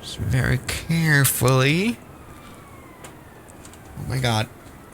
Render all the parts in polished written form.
Just very carefully. Oh my god.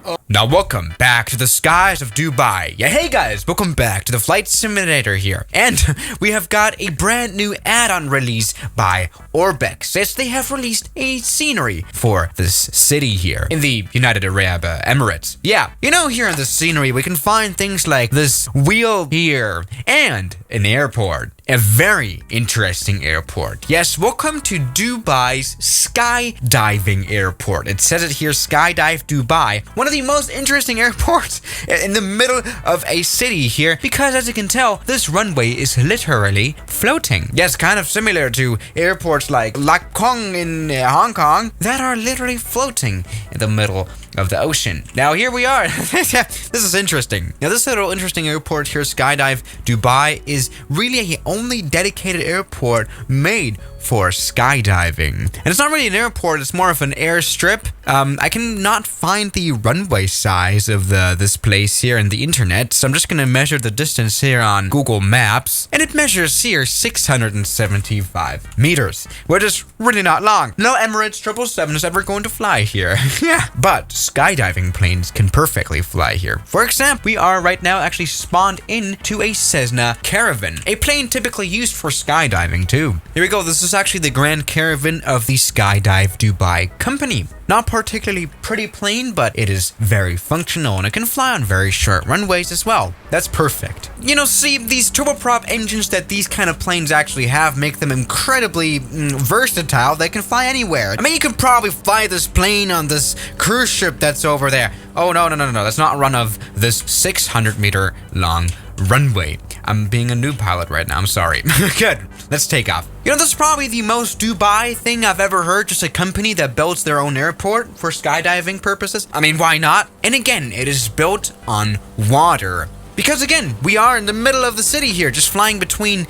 Oh. Now welcome back to the skies of Dubai. Yeah, hey guys, welcome back to the flight simulator here. And we have got a brand new add-on release by Orbex. Yes, they have released a scenery for this city here in the United Arab Emirates. Yeah, you know, here in the scenery we can find things like this wheel here and an airport. A very interesting airport. Yes, welcome to Dubai's Skydiving Airport. It says it here, Skydive Dubai. One of the most interesting airports in the middle of a city here, because as you can tell, this runway is literally floating. Yes, kind of similar to airports like Lac Kong in Hong Kong that are literally floating in the middle of the ocean. Now here we are. This is interesting. Now this little interesting airport here, Skydive Dubai, is really a only dedicated airport made for skydiving. And it's not really an airport, it's more of an airstrip. I cannot find the runway size of this place here in the internet, so I'm just gonna measure the distance here on Google Maps, and it measures here 675 meters, which is really not long. No Emirates 777 is ever going to fly here. Yeah, but skydiving planes can perfectly fly here. For example, we are right now actually spawned into a Cessna Caravan, a plane typically used for skydiving too. Here we go, this is actually the Grand Caravan of the Skydive Dubai company. Not particularly pretty plane, but it is very functional and it can fly on very short runways as well. That's perfect. You know, see, these turboprop engines that these kind of planes actually have make them incredibly versatile. They can fly anywhere. I mean, you could probably fly this plane on this cruise ship that's over there. Oh, no. That's not a run of this 600-meter long runway. I'm being a new pilot right now, I'm sorry. Good, let's take off. You know, this is probably the most Dubai thing I've ever heard, just a company that builds their own airport for skydiving purposes. I mean, why not? And again, it is built on water. Because again, we are in the middle of the city here, just flying between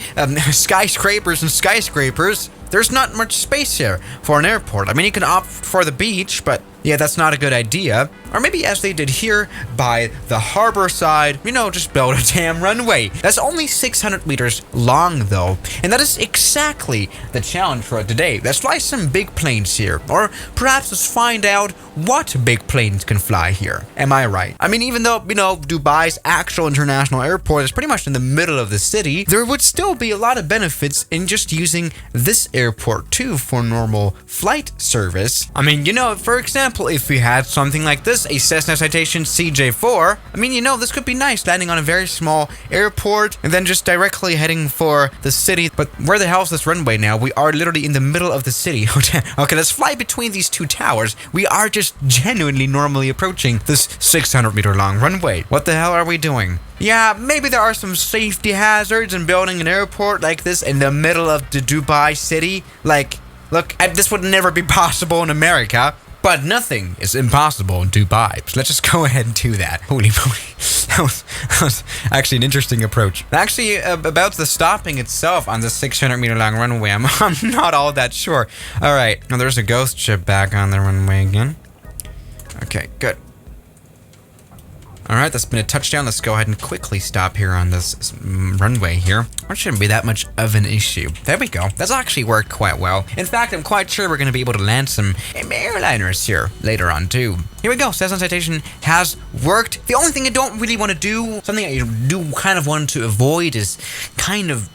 skyscrapers and skyscrapers. There's not much space here for an airport. I mean, you can opt for the beach, but yeah, that's not a good idea. Or maybe as they did here by the harbor side, you know, just build a damn runway. That's only 600 meters long though. And that is exactly the challenge for today. Let's fly some big planes here. Or perhaps let's find out what big planes can fly here. Am I right? I mean, even though, you know, Dubai's actual international airport is pretty much in the middle of the city, there would still be a lot of benefits in just using this airport too for normal flight service. I mean, you know, for example, if we had something like this, a Cessna Citation CJ4, I mean, you know, this could be nice, landing on a very small airport and then just directly heading for the city. But where the hell is this runway now? We are literally in the middle of the city. Okay, let's fly between these two towers. We are just genuinely normally approaching this 600-meter long runway. What the hell are we doing? Yeah, maybe there are some safety hazards in building an airport like this in the middle of the Dubai city. Like, look, this would never be possible in America. But nothing is impossible in Dubai. So let's just go ahead and do that. Holy moly. That was actually an interesting approach. Actually, about the stopping itself on the 600-meter long runway, I'm not all that sure. All right. Now there's a ghost ship back on the runway again. Okay, good. All right, that's been a touchdown. Let's go ahead and quickly stop here on this runway here. That shouldn't be that much of an issue. There we go. That's actually worked quite well. In fact, I'm quite sure we're going to be able to land some airliners here later on too. Here we go. Cessna Citation has worked. The only thing I don't really want to do, something I do kind of want to avoid, is kind of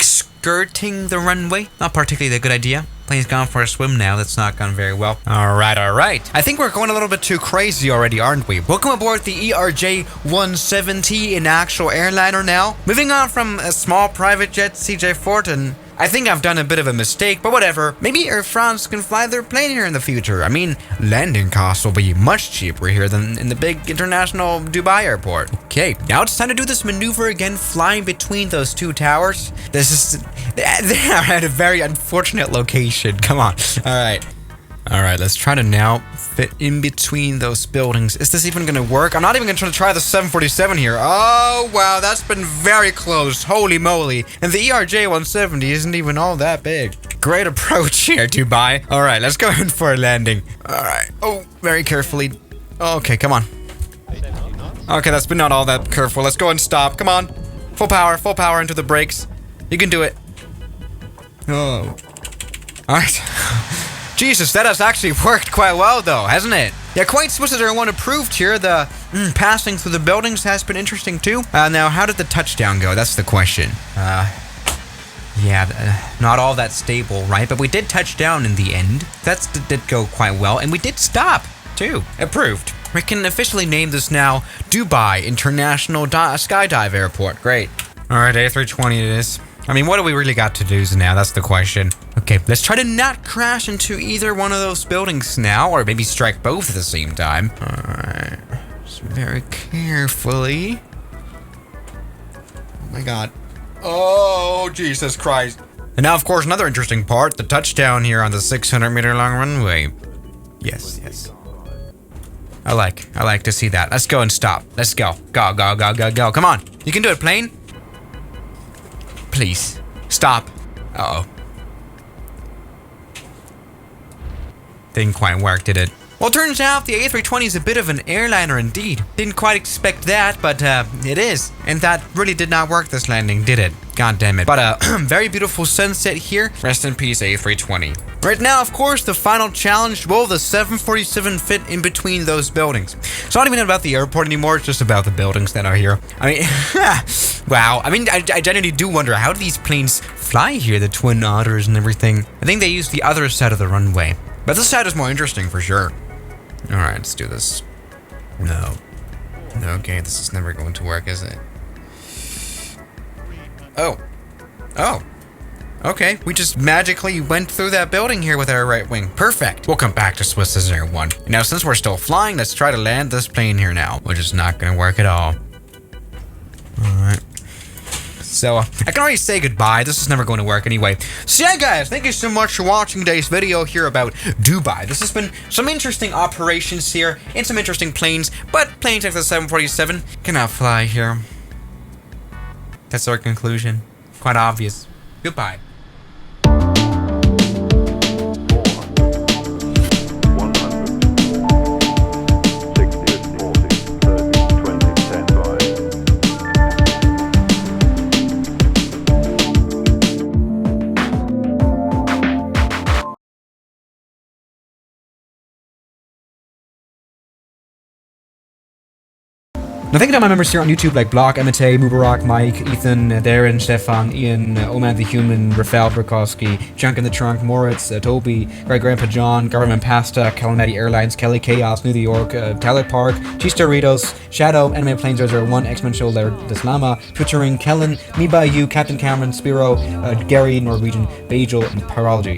skirting the runway. Not particularly a good idea. Plane's gone for a swim now. That's not gone very well. All right. I think we're going a little bit too crazy already, aren't we? Welcome aboard the ERJ-170, an actual airliner now. Moving on from a small private jet CJ4 to I think I've done a bit of a mistake, but whatever. Maybe Air France can fly their plane here in the future. I mean, landing costs will be much cheaper here than in the big international Dubai airport. Okay, now it's time to do this maneuver again, flying between those two towers. They are at a very unfortunate location. Come on. All right, let's try to now fit in between those buildings. Is this even gonna work? I'm not even gonna try the 747 here. Oh, wow, that's been very close. Holy moly. And the ERJ-170 isn't even all that big. Great approach here, Dubai. All right, let's go in for a landing. All right. Oh, very carefully. Okay, come on. Okay, that's been not all that careful. Let's go and stop. Come on. Full power into the brakes. You can do it. Oh. Alright. Jesus, that has actually worked quite well though, hasn't it? Yeah, quite Swiss one approved here. The passing through the buildings has been interesting too. Now, how did the touchdown go? That's the question. Yeah, not all that stable, right? But we did touch down in the end. That did go quite well, and we did stop too. Approved. We can officially name this now Dubai International Skydive Airport. Great. All right, A320 it is. I mean, what do we really got to do now? That's the question. Okay, let's try to not crash into either one of those buildings now, or maybe strike both at the same time. All right, just very carefully. Oh my God. Oh, Jesus Christ. And now, of course, another interesting part, the touchdown here on the 600-meter long runway. Yes, yes. I like to see that. Let's go and stop. Let's go. Go, go, go, go, go. Come on. You can do it, plane. Please. Stop. Uh-oh. Didn't quite work, did it? Well, it turns out the A320 is a bit of an airliner indeed. Didn't quite expect that, but it is. And that really did not work this landing, did it? God damn it. But very beautiful sunset here. Rest in peace, A320. Right now, of course, the final challenge, will the 747 fit in between those buildings? It's not even about the airport anymore, it's just about the buildings that are here. I mean, wow. I mean, I genuinely do wonder, how do these planes fly here, the Twin Otters and everything? I think they use the other side of the runway. But this side is more interesting for sure. All right, let's do this. No. Okay, this is never going to work, is it? Oh. Okay, we just magically went through that building here with our right wing. Perfect. We'll come back to Swiss Air 1. Now, since we're still flying, let's try to land this plane here now, which is not going to work at all. All right. So, I can already say goodbye. This is never going to work anyway. So yeah, guys, thank you so much for watching today's video here about Dubai. This has been some interesting operations here and some interesting planes, but planes like the 747 cannot fly here. That's our conclusion. Quite obvious. Goodbye. Now thank you to my members here on YouTube like Block, Emite, Mubarak, Mike, Ethan, Darren, Stefan, Ian, Oman the Human, Rafael Brokowski, Junk in the Trunk, Moritz, Toby, Great Grandpa John, Government Pasta, Calamity Airlines, Kelly Chaos, New York, Tyler Park, Cheese Doritos, Shadow, Anime Planes 001, X-Men Shoulder, Deslama, Twittering, Kellen, Me By You, Captain Cameron, Spiro, Gary, Norwegian, Bajel, and Parology.